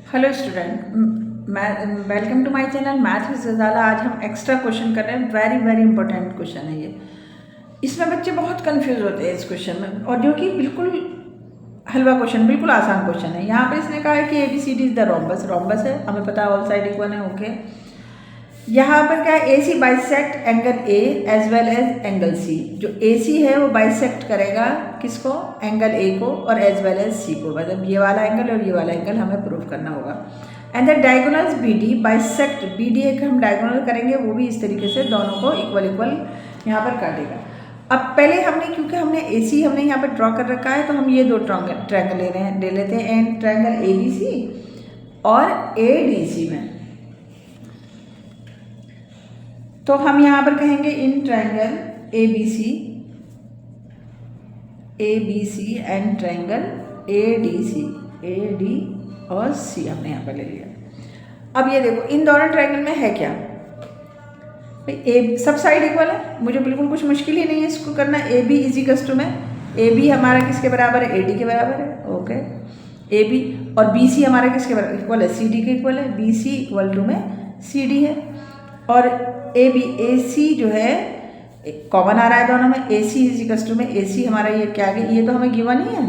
Hello student, welcome to my channel math with Zala. आज हम extra question कर रहे हैं। वेरी वेरी इंपॉर्टेंट क्वेश्चन है ये। इसमें बच्चे बहुत कंफ्यूज होते हैं इस क्वेश्चन में, और जो कि बिल्कुल हलवा क्वेश्चन, बिल्कुल आसान क्वेश्चन है। यहाँ पे इसने कहा है कि ABCD is the rhombus. Rhombus है, हमें पता है ऑल साइड इक्वल है, ओके। यहाँ पर क्या है, AC bisect angle A as well as angle C। जो AC है वो बाइसेक्ट करेगा किसको, एंगल A को, और एज वेल एज C को। मतलब ये वाला एंगल और ये वाला एंगल हमें प्रूव करना होगा। And the diagonals BD bisect, BD एक हम डायगोनल करेंगे, वो भी इस तरीके से दोनों को इक्वल इक्वल यहाँ पर काटेगा। अब पहले हमने, क्योंकि हमने AC हमने यहाँ पर ड्रॉ कर रखा है, तो हम ये दो ट्रायंगल ले लेते हैं। एंड ट्रायंगल ABC और ADC में, तो हम यहाँ पर कहेंगे in triangle ABC and triangle AD और C हमने यहाँ पर ले लिया। अब ये देखो, इन दोनों ट्रायंगल में है क्या भाई, सब साइड इक्वल है, मुझे बिल्कुल कुछ मुश्किल ही नहीं है इसको करना। AB इज इक्वल टू में AB हमारा किसके बराबर है, AD के बराबर है, ओके। AB और BC हमारा किसके बराबर इक्वल है, CD के इक्वल है। BC इक्वल टू में CD है, और AC जो है कॉमन आ रहा है दोनों में। AC इज इक्वल टू में AC हमारा ये क्या आ गया, ये तो हमें गिवन ही है,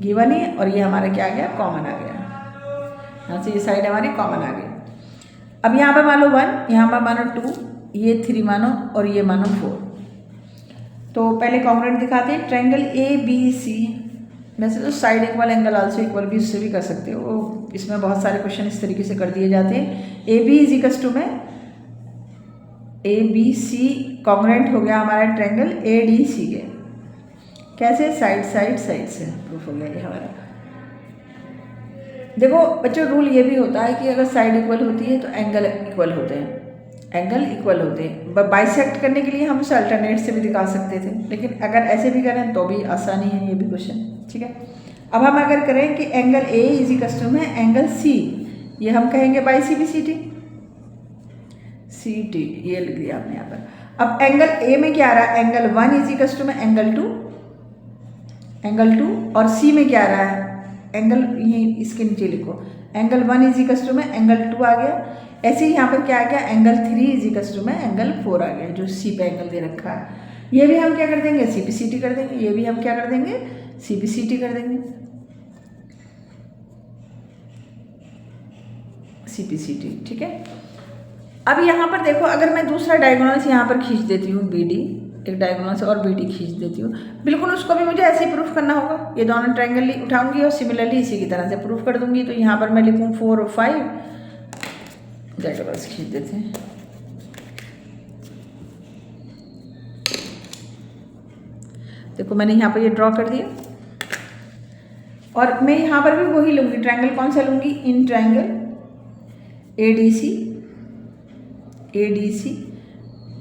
गिवन ही है, और ये हमारा क्या आ गया, कॉमन आ गया। यहाँ से ये साइड हमारी कॉमन आ गई। अब यहाँ पर मानो 1, यहाँ पर मानो 2, ये 3 मानो, और ये मानो 4। तो पहले कॉन्ग्रुएंट दिखाते हैं। ट्रायंगल ABC, वैसे तो side equal angle also equal भी, उससे भी कर सकते हो, इसमें बहुत सारे क्वेश्चन इस तरीके से कर दिए जाते हैं। AB इज इक्वल टू में ABC कॉन्ग्रुएंट हो गया हमारा ट्रायंगल ADC के। कैसे, साइड से प्रूफ हो गया ये हमारा। देखो बच्चों, रूल ये भी होता है कि अगर साइड इक्वल होती है तो एंगल इक्वल होते हैं, एंगल इक्वल होते हैं। बाइसेक्ट करने के लिए हम उसे अल्टरनेट से भी दिखा सकते थे, लेकिन अगर ऐसे भी करें तो भी आसानी है ये भी क्वेश्चन, ठीक है। अब हम अगर करें कि angle A is equal to में एंगल C, ये हम कहेंगे बाई CBCD, CT ये लिख दिया हमने यहाँ पर। अब एंगल A में क्या आ रहा है, एंगल 1 इज इक्वल टू में एंगल 2, और C में क्या आ रहा है, एंगल, ये इसके नीचे लिखो, एंगल 1 इज इक्वल टू में एंगल 2 आ गया। ऐसे ही यहाँ पर क्या आ गया, एंगल 3 इज इक्वल टू में एंगल 4 आ गया, जो C पे एंगल दे रखा है। ये भी हम क्या कर देंगे, CBCT कर देंगे, ये भी हम क्या कर देंगे, CBCT कर देंगे, CBCT, ठीक है। अब यहाँ पर देखो, अगर मैं दूसरा डायगोनल से यहाँ पर खींच देती हूँ BD, एक डायगोनल से और BD खींच देती हूँ, बिल्कुल उसको भी मुझे ऐसे ही प्रूफ करना होगा। ये दोनों ट्रायंगल उठाऊंगी और सिमिलरली इसी की तरह से प्रूफ कर दूंगी। तो यहाँ पर मैं लिखूँ 4 और 5, डायगोनल्स खींच देते हैं। देखो मैंने यहाँ पर ये ड्रॉ कर दिया, और मैं यहाँ पर भी वही लूँगी, ट्रायंगल कौन सा लूँगी, इन ट्रायंगल ADC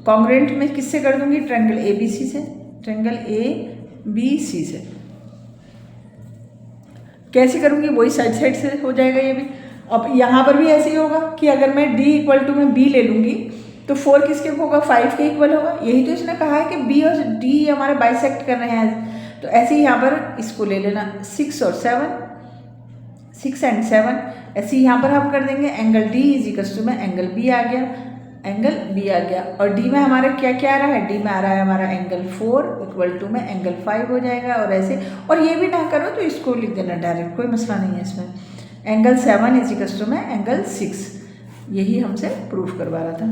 कॉन्ग्रुएंट में किससे कर दूंगी, ट्रायंगल ABC से, ट्रायंगल ABC से। कैसे करूंगी, वही साइड से हो जाएगा ये भी। अब यहाँ पर भी ऐसे ही होगा कि अगर मैं D इक्वल टू में B ले लूँगी तो 4 किसके होगा, 5 के इक्वल होगा। यही तो इसने कहा है कि B और D हमारे बाइसेक्ट कर रहे हैं। तो ऐसे ही यहाँ पर इसको ले लेना 6 और 7, 6 एंड 7। ऐसे ही यहाँ पर हम कर देंगे angle D is equal to में एंगल B आ गया, एंगल B आ गया। और D में हमारा क्या क्या आ रहा है, D में आ रहा है हमारा एंगल 4 इक्वल टू में एंगल 5 हो जाएगा। और ऐसे, और ये भी ना करो तो इसको लिख देना डायरेक्ट, कोई मसला नहीं है इसमें। एंगल 7 इज इक्वल टू में एंगल 6, यही हमसे प्रूफ करवा रहा था।